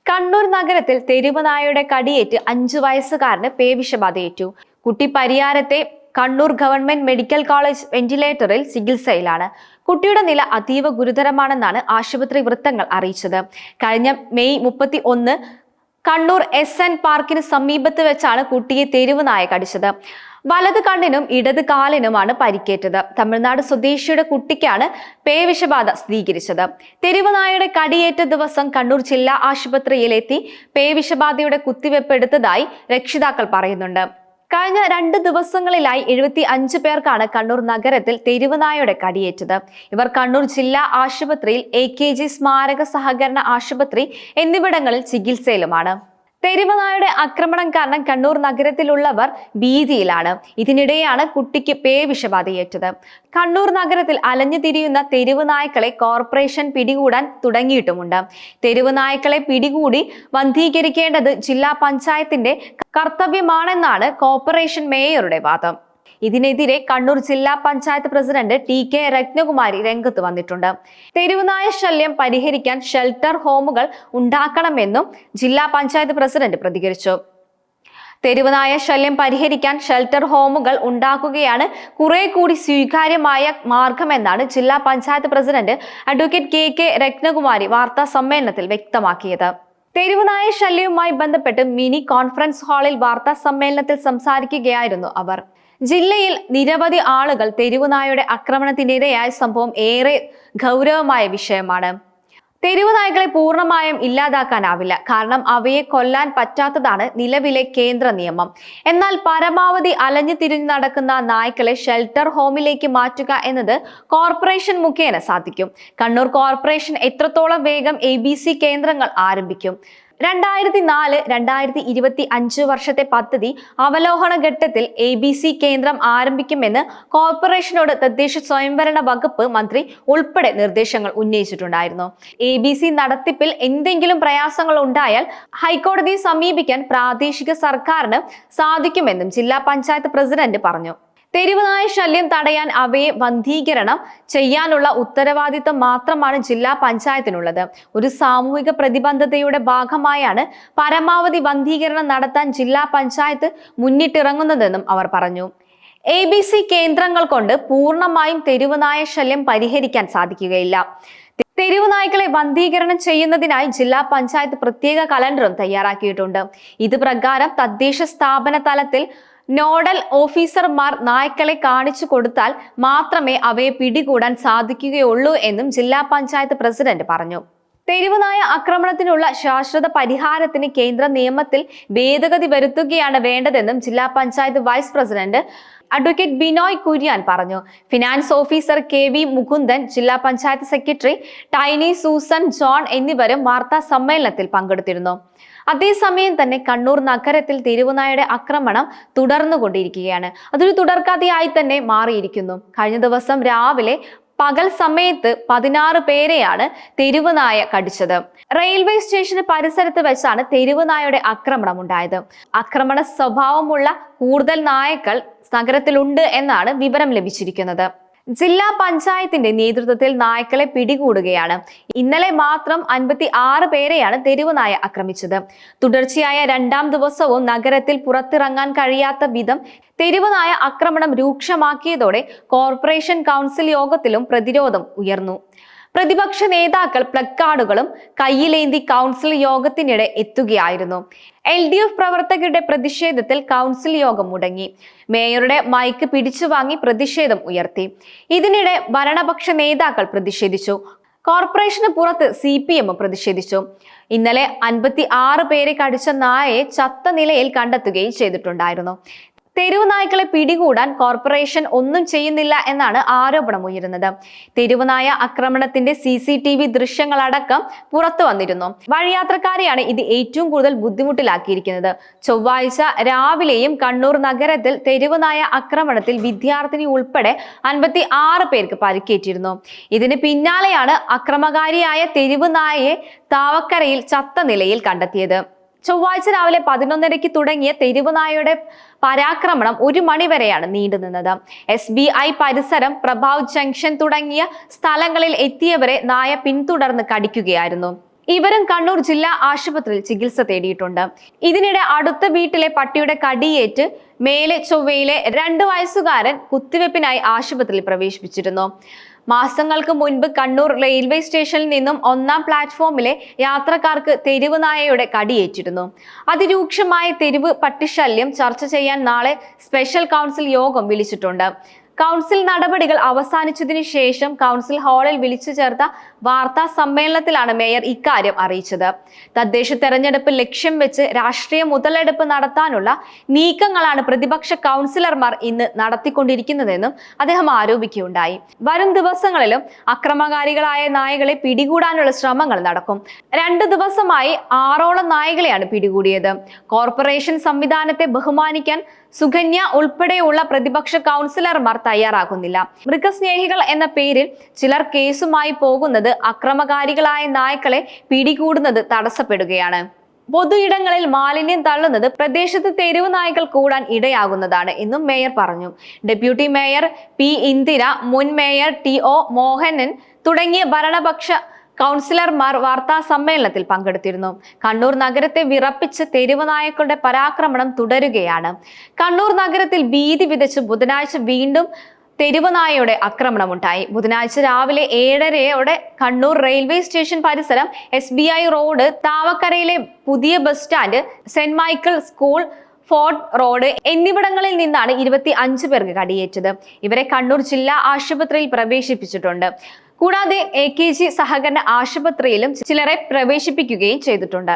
കണ്ണൂർ നഗരത്തിൽ തെരുവ് നായയുടെ കടിയേറ്റ് 5 വയസ്സുകാരന് പേവിഷബാധയേറ്റു. കുട്ടി പരിയാരത്തെ കണ്ണൂർ ഗവൺമെന്റ് മെഡിക്കൽ കോളേജ് വെന്റിലേറ്ററിൽ ചികിത്സയിലാണ്. കുട്ടിയുടെ നില അതീവ ഗുരുതരമാണെന്നാണ് ആശുപത്രി വൃത്തങ്ങൾ അറിയിച്ചത്. കഴിഞ്ഞ മെയ് 31 കണ്ണൂർ SN പാർക്കിന് സമീപത്ത് വെച്ചാണ് കുട്ടിയെ തെരുവ് നായ കടിച്ചത്. വലത് കണ്ണിനും ഇടത് കാലിനുമാണ് പരിക്കേറ്റത്. തമിഴ്നാട് സ്വദേശിയുടെ കുട്ടിക്കാണ് പേവിഷബാധ സ്ഥിരീകരിച്ചത്. തെരുവ് നായയുടെ കടിയേറ്റ ദിവസം കണ്ണൂർ ജില്ലാ ആശുപത്രിയിലെത്തി പേവിഷബാധയുടെ കുത്തിവെപ്പ് എടുത്തതായി രക്ഷിതാക്കൾ പറയുന്നുണ്ട്. കഴിഞ്ഞ 2 ദിവസങ്ങളിലായി 75 പേർക്കാണ് കണ്ണൂർ നഗരത്തിൽ തെരുവ് നായയുടെ കടിയേറ്റത്. ഇവർ കണ്ണൂർ ജില്ലാ ആശുപത്രിയിൽ, AKG സ്മാരക സഹകരണ ആശുപത്രി എന്നിവിടങ്ങളിൽ ചികിത്സയിലുമാണ്. തെരുവ് നായയുടെ ആക്രമണം കാരണം കണ്ണൂർ നഗരത്തിലുള്ളവർ ഭീതിയിലാണ്. ഇതിനിടെയാണ് കുട്ടിക്ക് പേവിഷബാധയേറ്റത്. കണ്ണൂർ നഗരത്തിൽ അലഞ്ഞു തിരിയുന്ന തെരുവ് നായ്ക്കളെ കോർപ്പറേഷൻ പിടികൂടാൻ തുടങ്ങിയിട്ടുമുണ്ട്. തെരുവ് നായ്ക്കളെ പിടികൂടി വന്ധീകരിക്കേണ്ടത് ജില്ലാ പഞ്ചായത്തിന്റെ കർത്തവ്യമാണെന്നാണ് കോർപ്പറേഷൻ മേയറുടെ വാദം. ഇതിനെതിരെ കണ്ണൂർ ജില്ലാ പഞ്ചായത്ത് പ്രസിഡന്റ് TK രത്നകുമാരി രംഗത്ത് വന്നിട്ടുണ്ട്. തെരുവുനായ ശല്യം പരിഹരിക്കാൻ ഷെൽട്ടർ ഹോമുകൾ ഉണ്ടാക്കണമെന്നും ജില്ലാ പഞ്ചായത്ത് പ്രസിഡന്റ് പ്രതികരിച്ചു. തെരുവുനായ ശല്യം പരിഹരിക്കാൻ ഷെൽട്ടർ ഹോമുകൾ ഉണ്ടാക്കുകയാണ് കുറെ കൂടി സ്വീകാര്യമായ മാർഗമെന്നാണ് ജില്ലാ panchayat president advocate KK Ratnakumari വാർത്താ സമ്മേളനത്തിൽ വ്യക്തമാക്കിയത്. തെരുവുനായ ശല്യവുമായി ബന്ധപ്പെട്ട് മിനി കോൺഫറൻസ് ഹാളിൽ വാർത്താ സമ്മേളനത്തിൽ സംസാരിക്കുകയായിരുന്നു അവർ. ജില്ലയിൽ നിരവധി ആളുകൾ തെരുവുനായയുടെ ആക്രമണത്തിനിരയായ സംഭവം ഏറെ ഗൗരവമായ വിഷയമാണ്. തെരുവ് നായ്ക്കളെ പൂർണ്ണമായും ഇല്ലാതാക്കാനാവില്ല, കാരണം അവയെ കൊല്ലാൻ പറ്റാത്തതാണ് നിലവിലെ കേന്ദ്ര നിയമം. എന്നാൽ പരമാവധി അലഞ്ഞു തിരിഞ്ഞു നടക്കുന്ന നായ്ക്കളെ ഷെൽട്ടർ ഹോമിലേക്ക് മാറ്റുക എന്നത് കോർപ്പറേഷൻ മുഖേന സാധിക്കും. കണ്ണൂർ കോർപ്പറേഷൻ എത്രത്തോളം വേഗം ABC കേന്ദ്രങ്ങൾ ആരംഭിക്കും? 2004-2025 വർഷത്തെ പദ്ധതി അവലോകന ഘട്ടത്തിൽ ABC കേന്ദ്രം ആരംഭിക്കുമെന്ന് കോർപ്പറേഷനോട് തദ്ദേശ സ്വയംഭരണ വകുപ്പ് മന്ത്രി ഉൾപ്പെടെ നിർദ്ദേശങ്ങൾ ഉന്നയിച്ചിട്ടുണ്ടായിരുന്നു. ABC നടത്തിപ്പിൽ എന്തെങ്കിലും പ്രയാസങ്ങൾ ഉണ്ടായാൽ ഹൈക്കോടതിയെ സമീപിക്കാൻ പ്രാദേശിക സർക്കാരിന് സാധിക്കുമെന്നും ജില്ലാ പഞ്ചായത്ത് പ്രസിഡന്റ് പറഞ്ഞു. തെരുവുനായ ശല്യം തടയാൻ അവയെ വന്ധീകരണം ചെയ്യാനുള്ള ഉത്തരവാദിത്തം മാത്രമാണ് ജില്ലാ പഞ്ചായത്തിനുള്ളത്. ഒരു സാമൂഹിക പ്രതിബദ്ധതയുടെ ഭാഗമായാണ് പരമാവധി വന്ധീകരണം നടത്താൻ ജില്ലാ പഞ്ചായത്ത് മുന്നിട്ടിറങ്ങുന്നതെന്നും അവർ പറഞ്ഞു. ABC കേന്ദ്രങ്ങൾ കൊണ്ട് പൂർണ്ണമായും തെരുവുനായ ശല്യം പരിഹരിക്കാൻ സാധിക്കുകയില്ല. തെരുവ് നായ്ക്കളെ വന്ധീകരണം ചെയ്യുന്നതിനായി ജില്ലാ പഞ്ചായത്ത് പ്രത്യേക കലണ്ടറും തയ്യാറാക്കിയിട്ടുണ്ട്. ഇത് പ്രകാരം തദ്ദേശ സ്ഥാപന തലത്തിൽ നോഡൽ ഓഫീസർമാർ നായ്ക്കളെ കാണിച്ചു കൊടുത്താൽ മാത്രമേ അവയെ പിടികൂടാൻ സാധിക്കുകയുള്ളൂ എന്നും ജില്ലാ പഞ്ചായത്ത് പ്രസിഡന്റ് പറഞ്ഞു. തെരുവുനായ ആക്രമണത്തിനുള്ള ശാശ്വത പരിഹാരത്തിന് കേന്ദ്ര നിയമത്തിൽ ഭേദഗതി വരുത്തുകയാണ് വേണ്ടതെന്നും ജില്ലാ panchayat vice president advocate Binoy Kurian പറഞ്ഞു. ഫിനാൻസ് ഓഫീസർ KV മുകുന്ദൻ, ജില്ലാ panchayat secretary Tiny Susan John എന്നിവരും വാർത്താ സമ്മേളനത്തിൽ പങ്കെടുത്തിരുന്നു. അതേസമയം തന്നെ കണ്ണൂർ നഗരത്തിൽ തെരുവുനായയുടെ ആക്രമണം തുടർന്നുകൊണ്ടിരിക്കുകയാണ്. അതൊരു തുടർക്കഥയായി തന്നെ മാറിയിരിക്കുന്നു. കഴിഞ്ഞ ദിവസം രാവിലെ പകൽ സമയത്ത് 16 പേരെയാണ് തെരുവുനായ കടിച്ചത്. റെയിൽവേ സ്റ്റേഷന് പരിസരത്ത് വെച്ചാണ് തെരുവുനായയുടെ ആക്രമണം ഉണ്ടായത്. ആക്രമണ സ്വഭാവമുള്ള കൂടുതൽ നായകൾ നഗരത്തിലുണ്ട് എന്നാണ് വിവരം ലഭിച്ചിരിക്കുന്നത്. ജില്ലാ പഞ്ചായത്തിന്റെ നേതൃത്വത്തിൽ നായ്ക്കളെ പിടികൂടുകയാണ്. ഇന്നലെ മാത്രം 56 പേരെയാണ് തെരുവുനായ ആക്രമിച്ചത്. തുടർച്ചയായ 2ാം ദിവസവും നഗരത്തിൽ പുറത്തിറങ്ങാൻ കഴിയാത്ത വിധം തെരുവുനായ ആക്രമണം രൂക്ഷമാക്കിയതോടെ കോർപ്പറേഷൻ കൗൺസിൽ യോഗത്തിലും പ്രതിരോധം ഉയർന്നു. പ്രതിപക്ഷ നേതാക്കൾ പ്ലക്കാർഡുകളും കയ്യിലേന്തി കൗൺസിൽ യോഗത്തിനിടെ എത്തുകയായിരുന്നു. LDF പ്രവർത്തകരുടെ പ്രതിഷേധത്തിൽ കൗൺസിൽ യോഗം മുടങ്ങി. മേയറുടെ മൈക്ക് പിടിച്ചുവാങ്ങി പ്രതിഷേധം ഉയർത്തി. ഇതിനിടെ ഭരണപക്ഷ നേതാക്കൾ പ്രതിഷേധിച്ചു. കോർപ്പറേഷന് പുറത്ത് CPM പ്രതിഷേധിച്ചു. ഇന്നലെ 56 പേരെ കടിച്ച നായയെ ചത്ത നിലയിൽ കണ്ടെത്തുകയും ചെയ്തിട്ടുണ്ടായിരുന്നു. തെരുവ് നായ്ക്കളെ പിടികൂടാൻ കോർപ്പറേഷൻ ഒന്നും ചെയ്യുന്നില്ല എന്നാണ് ആരോപണം ഉയരുന്നത്. തെരുവുനായ ആക്രമണത്തിന്റെ CCTV ദൃശ്യങ്ങളടക്കം പുറത്തു വന്നിരുന്നു. വഴിയാത്രക്കാരെയാണ് ഇത് ഏറ്റവും കൂടുതൽ ബുദ്ധിമുട്ടിലാക്കിയിരിക്കുന്നത്. ചൊവ്വാഴ്ച രാവിലെയും കണ്ണൂർ നഗരത്തിൽ തെരുവുനായ ആക്രമണത്തിൽ വിദ്യാർത്ഥിനി ഉൾപ്പെടെ 56 പേർക്ക് പരിക്കേറ്റിരുന്നു. ഇതിന് പിന്നാലെയാണ് അക്രമകാരിയായ തെരുവ് നായയെ താവക്കരയിൽ ചത്ത നിലയിൽ കണ്ടെത്തിയത്. ചൊവ്വാഴ്ച രാവിലെ 11:30 തുടങ്ങിയ തെരുവുനായയുടെ പരാക്രമണം 1 മണി വരെയാണ് നീണ്ടുനിന്നത്. SBI പരിസരം, പ്രഭാവ് ജംഗ്ഷൻ തുടങ്ങിയ സ്ഥലങ്ങളിൽ എത്തിയവരെ നായ പിന്തുടർന്ന് കടിക്കുകയായിരുന്നു. ഇവരും കണ്ണൂർ ജില്ലാ ആശുപത്രിയിൽ ചികിത്സ തേടിയിട്ടുണ്ട്. ഇതിനിടെ അടുത്ത വീട്ടിലെ പട്ടിയുടെ കടിയേറ്റ് മേലെ ചൊവ്വയിലെ 2 വയസ്സുകാരൻ കുത്തിവെപ്പിനായി ആശുപത്രിയിൽ പ്രവേശിപ്പിച്ചിരുന്നു. മാസങ്ങൾക്ക് മുൻപ് കണ്ണൂർ റെയിൽവേ സ്റ്റേഷനിൽ നിന്നും 1-ാം പ്ലാറ്റ്ഫോമിലെ യാത്രക്കാർക്ക് തെരുവ് നായയുടെ കടിയേറ്റിരുന്നു. അതിരൂക്ഷമായ തെരുവ് പട്ടിശല്യം ചർച്ച ചെയ്യാൻ നാളെ സ്പെഷ്യൽ കൗൺസിൽ യോഗം വിളിച്ചിട്ടുണ്ട്. കൗൺസിൽ നടപടികൾ അവസാനിച്ചതിനു ശേഷം കൗൺസിൽ ഹാളിൽ വിളിച്ചു ചേർത്ത വാർത്താ സമ്മേളനത്തിലാണ് മേയർ ഇക്കാര്യം അറിയിച്ചത്. തദ്ദേശ തെരഞ്ഞെടുപ്പ് ലക്ഷ്യം വെച്ച് രാഷ്ട്രീയ മുതലെടുപ്പ് നടത്താനുള്ള നീക്കങ്ങളാണ് പ്രതിപക്ഷ കൗൺസിലർമാർ ഇന്ന് നടത്തിക്കൊണ്ടിരിക്കുന്നതെന്നും അദ്ദേഹം ആരോപിക്കുകയുണ്ടായി. വരും ദിവസങ്ങളിലും അക്രമകാരികളായ നായകളെ പിടികൂടാനുള്ള ശ്രമങ്ങൾ നടക്കും. 2 ദിവസമായി 6ഓളം നായകളെയാണ് പിടികൂടിയത്. കോർപ്പറേഷൻ സംവിധാനത്തെ ബഹുമാനിക്കാൻ സുകന്യ ഉൾപ്പെടെയുള്ള പ്രതിപക്ഷ കൗൺസിലർമാർ തയ്യാറാകുന്നില്ല. മൃഗസ്നേഹികൾ എന്ന പേരിൽ ചിലർ കേസുമായി പോകുന്നത് അക്രമകാരികളായ നായ്ക്കളെ പിടികൂടുന്നത് തടസ്സപ്പെടുകയാണ്. പൊതു ഇടങ്ങളിൽ മാലിന്യം തള്ളുന്നത് പ്രദേശത്ത് തെരുവ് നായ്ക്കൾ കൂടാൻ ഇടയാകുന്നതാണ് എന്നും മേയർ പറഞ്ഞു. ഡെപ്യൂട്ടി മേയർ പി ഇന്ദിര, മുൻ മേയർ TO മോഹനൻ തുടങ്ങിയ ഭരണപക്ഷ കൗൺസിലർമാർ വാർത്താ സമ്മേളനത്തിൽ പങ്കെടുത്തിരുന്നു. കണ്ണൂർ നഗരത്തെ വിറപ്പിച്ച് തെരുവ് നായ്ക്കളുടെ പരാക്രമണം തുടരുകയാണ്. കണ്ണൂർ നഗരത്തിൽ ഭീതി വിതച്ച് ബുധനാഴ്ച വീണ്ടും തെരുവ് നായയുടെ ആക്രമണമുണ്ടായി. ബുധനാഴ്ച രാവിലെ 7:30 കണ്ണൂർ റെയിൽവേ സ്റ്റേഷൻ പരിസരം SBI റോഡ്, താവക്കരയിലെ പുതിയ bus stand, saint Michael school, fort road എന്നിവിടങ്ങളിൽ നിന്നാണ് 25 പേർക്ക് കടിയേറ്റത്. ഇവരെ കണ്ണൂർ ജില്ലാ ആശുപത്രിയിൽ പ്രവേശിപ്പിച്ചിട്ടുണ്ട്. കൂടാതെ AKG സഹകരണ ആശുപത്രിയിലും ചിലരെ പ്രവേശിപ്പിക്കുകയും ചെയ്തിട്ടുണ്ട്.